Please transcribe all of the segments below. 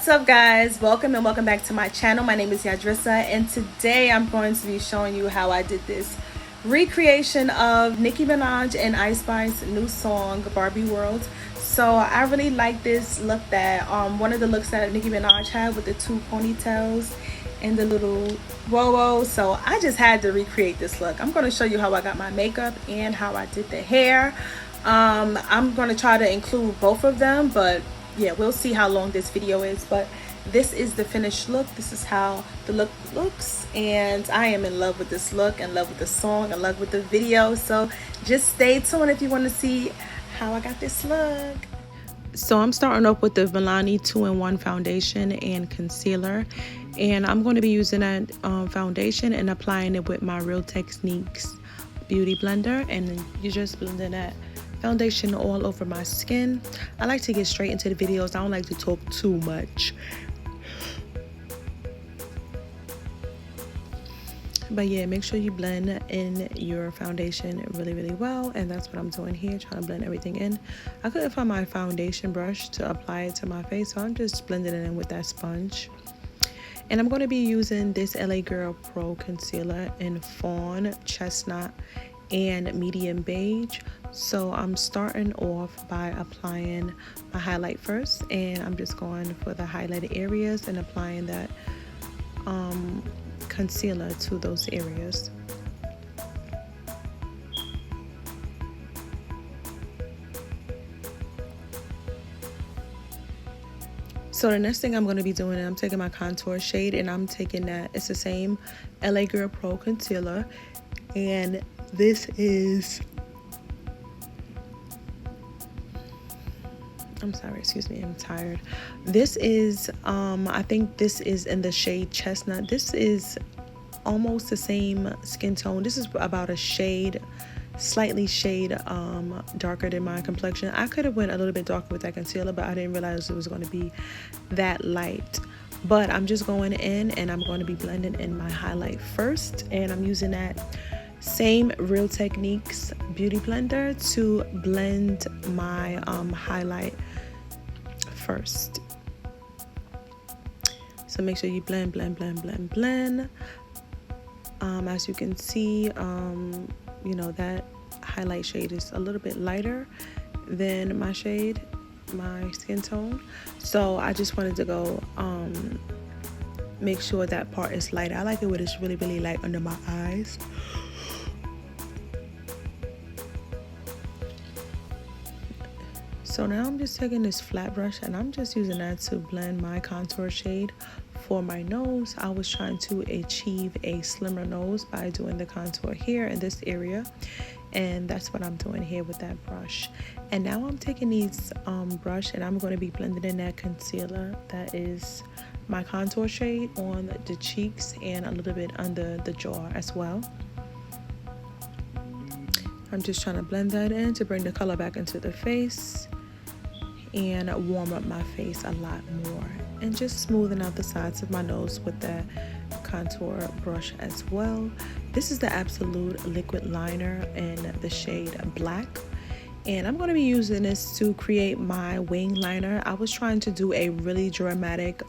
What's up, guys? Welcome and welcome back to my channel. My name is Yadrissa, and today I'm going to be showing you how I did this recreation of Nicki Minaj and Ice Spice's new song Barbie World. So I really like this look, that one of the looks that Nicki Minaj had with the two ponytails and the little bow. So I just had to recreate this look. I'm going to show you how I got my makeup and how I did the hair. I'm going to try to include both of them, but yeah, we'll see how long this video is. But this is the finished look. This is how the look looks, and I am in love with this look, in love with the song, in love with the video. So just stay tuned if you want to see how I got this look. So I'm starting off with the Milani 2-in-1 foundation and concealer, and I'm going to be using that foundation and applying it with my Real Techniques beauty blender, and then you just blending that foundation all over my skin. I like to get straight into the videos. I don't like to talk too much. But yeah, make sure you blend in your foundation really well, and that's what I'm doing here, trying to blend everything in. I couldn't find my foundation brush to apply it to my face, so I'm just blending it in with that sponge. And I'm going to be using this LA Girl Pro concealer in fawn, chestnut, and medium beige. So I'm starting off by applying my highlight first, and I'm just going for the highlighted areas and applying that concealer to those areas. So the next thing I'm going to be doing, I'm taking my contour shade, and I'm taking that, it's the same LA Girl Pro concealer, and this is, I'm sorry, excuse me, I'm tired. This is, I think this is in the shade Chestnut. This is almost the same skin tone. This is about a shade, slightly shade darker than my complexion. I could have went a little bit darker with that concealer, but I didn't realize it was going to be that light. But I'm just going in, and I'm going to be blending in my highlight first, and I'm using that same Real Techniques beauty blender to blend my highlight first. So make sure you blend. As you can see, you know, that highlight shade is a little bit lighter than my shade, my skin tone. So I just wanted to go make sure that part is lighter. I like it when it's really light under my eyes. So now I'm just taking this flat brush, and I'm just using that to blend my contour shade for my nose. I was trying to achieve a slimmer nose by doing the contour here in this area, and that's what I'm doing here with that brush. And now I'm taking these brush, and I'm going to be blending in that concealer that is my contour shade on the cheeks and a little bit under the jaw as well. I'm just trying to blend that in to bring the color back into the face and warm up my face a lot more, and just smoothing out the sides of my nose with that contour brush as well. This is the Absolute Liquid Liner in the shade Black, and I'm going to be using this to create my wing liner. I was trying to do a really dramatic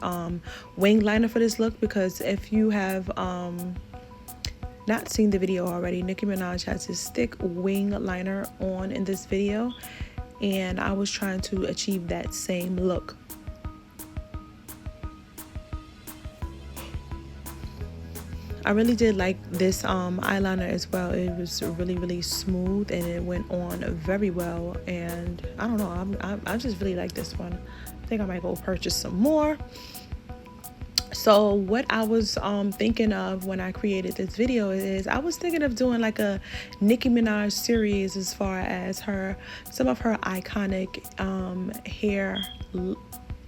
wing liner for this look, because if you have not seen the video already, Nicki Minaj has this thick wing liner on in this video, and I was trying to achieve that same look. I really did like this eyeliner as well. It was really smooth, and it went on very well, and I don't know, I just really like this one. I think I might go purchase some more. So what I was thinking of when I created this video is I was thinking of doing like a Nicki Minaj series as far as some of her iconic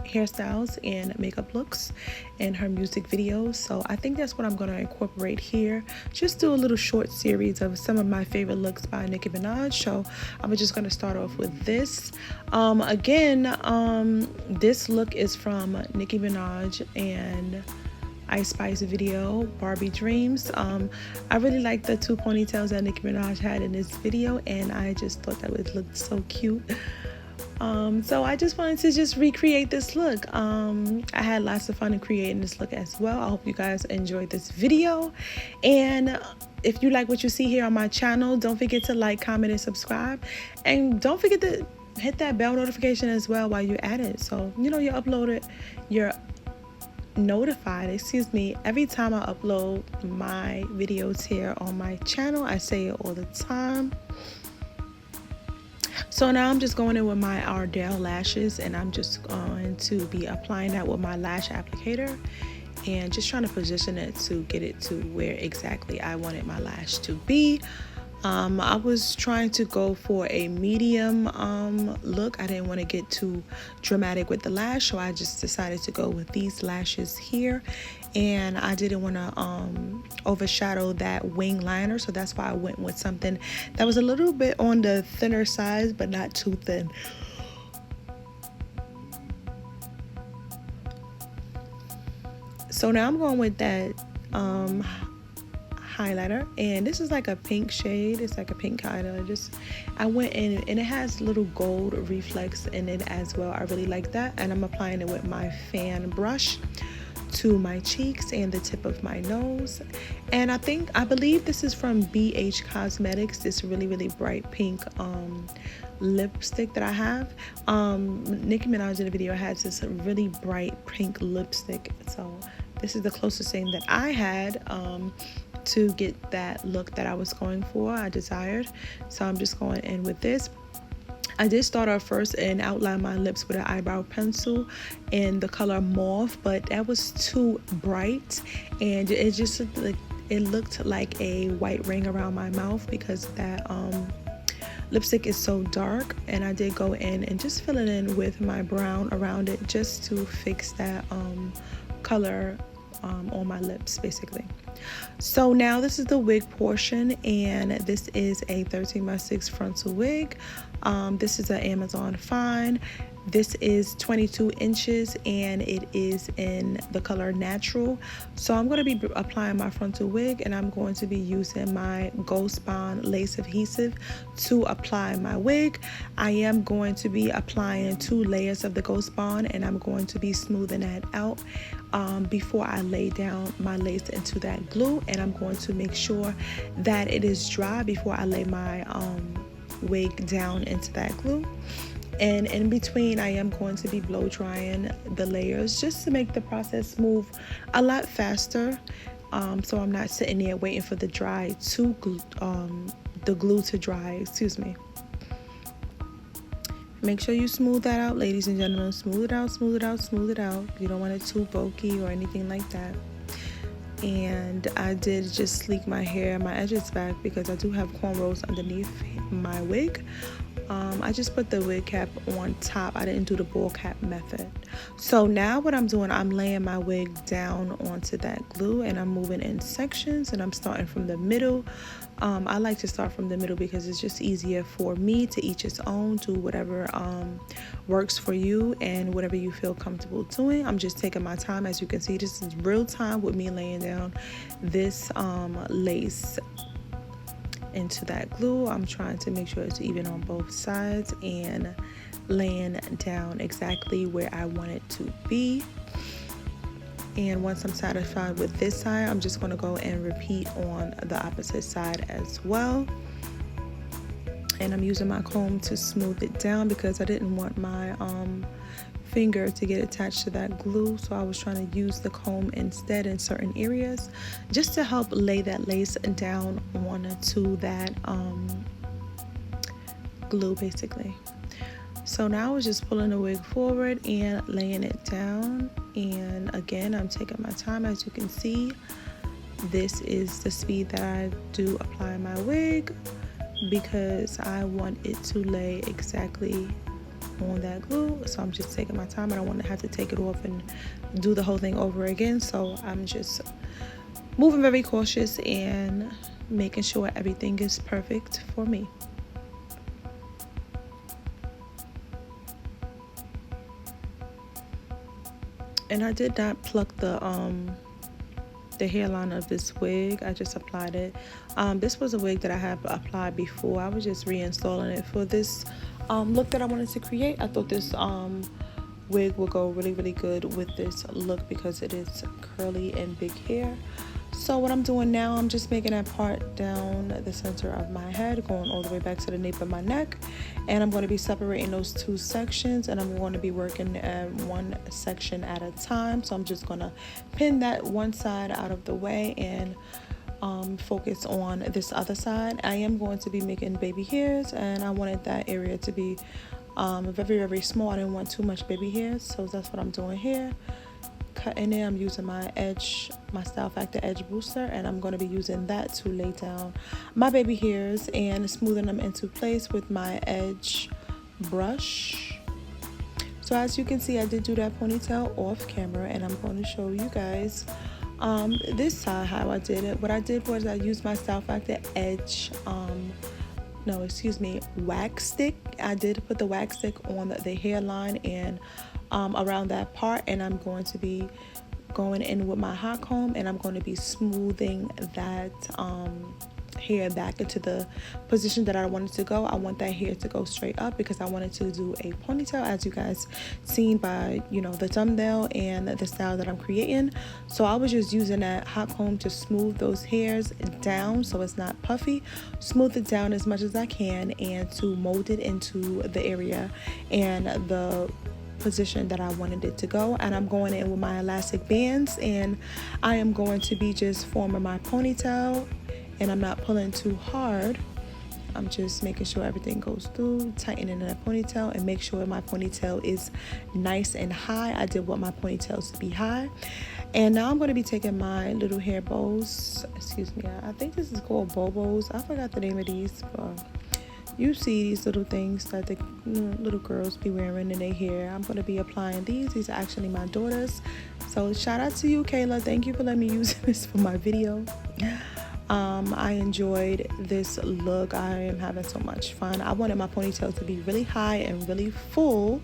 hairstyles and makeup looks in her music videos. So I think that's what I'm going to incorporate here. Just do a little short series of some of my favorite looks by Nicki Minaj. So I'm just going to start off with this. This look is from Nicki Minaj and Ice Spice video, Barbie Dreams. I really like the two ponytails that Nicki Minaj had in this video, and I just thought that it looked so cute So I just wanted to just recreate this look. I had lots of fun in creating this look as well. I hope you guys enjoyed this video, and if you like what you see here on my channel, don't forget to like, comment, and subscribe, and don't forget to hit that bell notification as well while you're at it, so you know you're notified, excuse me, every time I upload my videos here on my channel. I say it all the time. So now I'm just going in with my Ardell lashes, and I'm just going to be applying that with my lash applicator and just trying to position it to get it to where exactly I wanted my lash to be. I was trying to go for a medium look. I didn't want to get too dramatic with the lash, so I just decided to go with these lashes here, and I didn't want to overshadow that wing liner, so that's why I went with something that was a little bit on the thinner side but not too thin. So now I'm going with that highlighter, and this is like a pink shade. It's like a pink highlighter. I went in, and it has little gold reflex in it as well. I really like that, and I'm applying it with my fan brush to my cheeks and the tip of my nose. And I believe this is from BH Cosmetics, this really bright pink lipstick that I have. Nicki Minaj in the video has this really bright pink lipstick, so this is the closest thing that I had to get that look that I was going for, I desired. So I'm just going in with this. I did start off first and outline my lips with an eyebrow pencil in the color mauve, but that was too bright, and it just looked like a white ring around my mouth because that lipstick is so dark. And I did go in and just fill it in with my brown around it just to fix that color on my lips basically. So now this is the wig portion, and this is a 13x6 frontal wig. This is an Amazon find. This is 22 inches, and it is in the color natural. So I'm going to be applying my frontal wig, and I'm going to be using my Ghost Bond lace adhesive to apply my wig. I am going to be applying 2 layers of the Ghost Bond, and I'm going to be smoothing that out before I lay down my lace into that glue, and I'm going to make sure that it is dry before I lay my wig down into that glue. And in between, I am going to be blow drying the layers just to make the process move a lot faster, so I'm not sitting there waiting for the glue to dry, excuse me. Make sure you smooth that out, ladies and gentlemen. Smooth it out, smooth it out, smooth it out. You don't want it too bulky or anything like that. And I did just sleek my hair, my edges back, because I do have cornrows underneath my wig. I just put the wig cap on top. I didn't do the ball cap method. So now what I'm doing, I'm laying my wig down onto that glue, and I'm moving in sections, and I'm starting from the middle. I like to start from the middle because it's just easier for me. To each its own. Do whatever works for you and whatever you feel comfortable doing. I'm just taking my time. As you can see, this is real time with me laying down this lace into that glue. I'm trying to make sure it's even on both sides and laying down exactly where I want it to be. And once I'm satisfied with this side, I'm just going to go and repeat on the opposite side as well. And I'm using my comb to smooth it down because I didn't want my finger to get attached to that glue, so I was trying to use the comb instead in certain areas just to help lay that lace down onto that glue basically. So now I was just pulling the wig forward and laying it down, and again I'm taking my time. As you can see, this is the speed that I do apply my wig because I want it to lay exactly on that glue. So I'm just taking my time. I don't want to have to take it off and do the whole thing over again, so I'm just moving very cautious and making sure everything is perfect for me. And I did not pluck the hairline of this wig. I just applied it. This was a wig that I had applied before. I was just reinstalling it for this look that I wanted to create. I thought this wig will go really good with this look because it is curly and big hair. So what I'm doing now, I'm just making that part down the center of my head, going all the way back to the nape of my neck, and I'm going to be separating those two sections, and I'm going to be working at one section at a time. So I'm just going to pin that one side out of the way and focus on this other side. I am going to be making baby hairs, and I wanted that area to be very small. I didn't want too much baby hairs, so that's what I'm doing here. Cutting it, I'm using my Style Factor edge booster, and I'm going to be using that to lay down my baby hairs and smoothing them into place with my edge brush. So as you can see, I did do that ponytail off camera, and I'm going to show you guys this side how I did it. What I did was I used my Style Factor edge wax stick. I did put the wax stick on the hairline and around that part, and I'm going to be going in with my hot comb, and I'm going to be smoothing that hair back into the position that I wanted to go. I want that hair to go straight up because I wanted to do a ponytail, as you guys seen by the thumbnail and the style that I'm creating. So I was just using that hot comb to smooth those hairs down so it's not puffy, smooth it down as much as I can, and to mold it into the area and the position that I wanted it to go. And I'm going in with my elastic bands, and I am going to be just forming my ponytail, and I'm not pulling too hard. I'm just making sure everything goes through, tightening that ponytail, and make sure my ponytail is nice and high. I did want my ponytails to be high. And now I'm going to be taking my little hair bows, I think this is called bobos. I forgot the name of these, but you see these little things that the little girls be wearing in their hair. I'm going to be applying these. These are actually my daughters. So shout out to you, Kayla. Thank you for letting me use this for my video. I enjoyed this look. I am having so much fun. I wanted my ponytail to be really high and really full.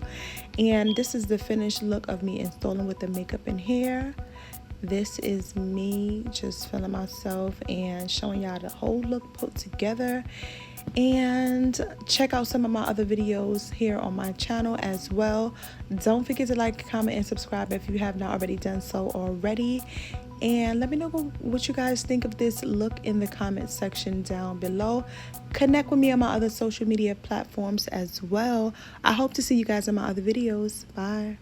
And this is the finished look of me installing with the makeup and hair. This is me just feeling myself and showing y'all the whole look put together. And check out some of my other videos here on my channel as well. Don't forget to like, comment, and subscribe if you have not already done so already. And let me know what you guys think of this look in the comment section down below. Connect with me on my other social media platforms as well. I hope to see you guys in my other videos. Bye.